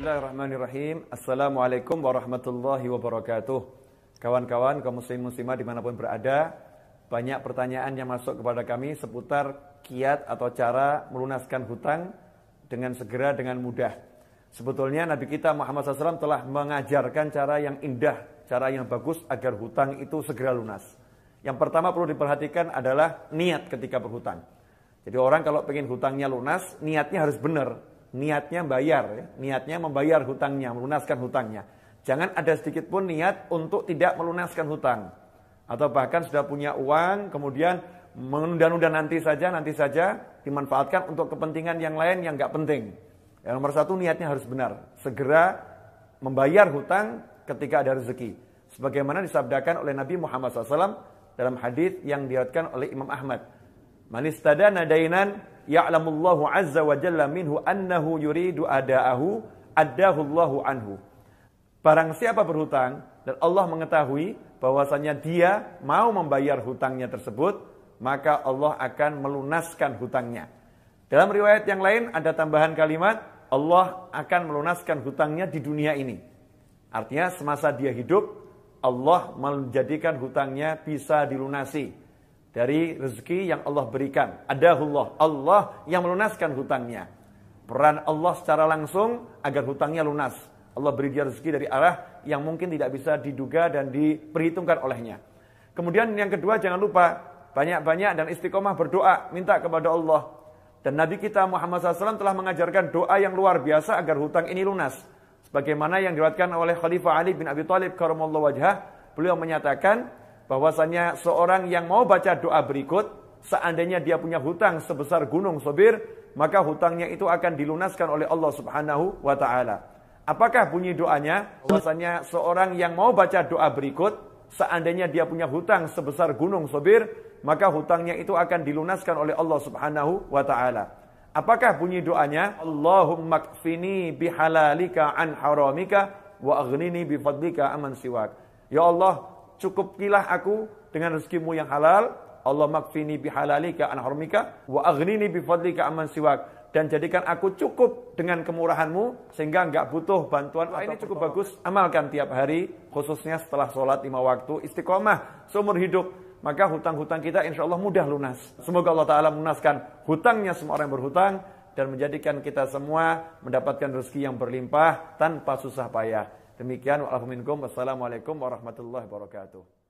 Bismillahirrahmanirrahim. Assalamualaikum warahmatullahi wabarakatuh. Kawan-kawan, kaum muslim muslimah dimanapun berada, banyak pertanyaan yang masuk kepada kami seputar kiat atau cara melunaskan hutang dengan segera, dengan mudah. Sebetulnya Nabi kita Muhammad SAW telah mengajarkan cara yang indah, cara yang bagus agar hutang itu segera lunas. Yang pertama perlu diperhatikan adalah niat ketika berhutang. Jadi orang kalau pengen hutangnya lunas, niatnya harus benar. Niatnya bayar, ya. Niatnya membayar hutangnya, melunaskan hutangnya. Jangan ada sedikit pun niat untuk tidak melunaskan hutang. Atau bahkan sudah punya uang, kemudian menunda-nunda nanti saja, dimanfaatkan untuk kepentingan yang lain yang nggak penting. Yang nomor satu, niatnya harus benar. Segera membayar hutang ketika ada rezeki. Sebagaimana disabdakan oleh Nabi Muhammad SAW dalam hadis yang diriwayatkan oleh Imam Ahmad. Man istadana dainan ya'lamullahu azza wa jalla minhu annahu yuridu ada'ahu addahullahu anhu. Barang siapa berhutang dan Allah mengetahui bahwasanya dia mau membayar hutangnya tersebut, maka Allah akan melunaskan hutangnya. Dalam riwayat yang lain ada tambahan kalimat, Allah akan melunaskan hutangnya di dunia ini. Artinya semasa dia hidup, Allah menjadikan hutangnya bisa dilunasi dari rezeki yang Allah berikan. Adahullah, Allah yang melunaskan hutangnya. Peran Allah secara langsung agar hutangnya lunas. Allah beri dia rezeki dari arah yang mungkin tidak bisa diduga dan diperhitungkan olehnya. Kemudian yang kedua, jangan lupa banyak-banyak dan istiqomah berdoa, minta kepada Allah. Dan Nabi kita Muhammad SAW telah mengajarkan doa yang luar biasa agar hutang ini lunas. Sebagaimana yang diriwayatkan oleh Khalifah Ali bin Abi Thalib karramallahu wajhah, beliau menyatakan bahwasanya seorang yang mau baca doa berikut, seandainya dia punya hutang sebesar gunung Sobir, maka hutangnya itu akan dilunaskan oleh Allah Subhanahu wa taala. Apakah bunyi doanya? Bahwasanya seorang yang mau baca doa berikut, seandainya dia punya hutang sebesar gunung Sobir, maka hutangnya itu akan dilunaskan oleh Allah Subhanahu wa taala. Apakah bunyi doanya? Allahumma kfini bihalalika an haramika wa aghnini bifadlika aman siwak. Ya Allah, cukupilah aku dengan rezekimu yang halal. Allah makfini bihalalika an haramika wa aghnini bifadlika amman siwak. Dan jadikan aku cukup dengan kemurahanmu sehingga enggak butuh bantuan. Ini cukup bagus. Amalkan tiap hari, khususnya setelah sholat 5 waktu, istiqomah seumur hidup. Maka hutang-hutang kita insya Allah mudah lunas. Semoga Allah Ta'ala melunaskan hutangnya semua orang yang berhutang dan menjadikan kita semua mendapatkan rezeki yang berlimpah tanpa susah payah. Demikian wa'alaikum. Wassalamualaikum warahmatullahi wabarakatuh.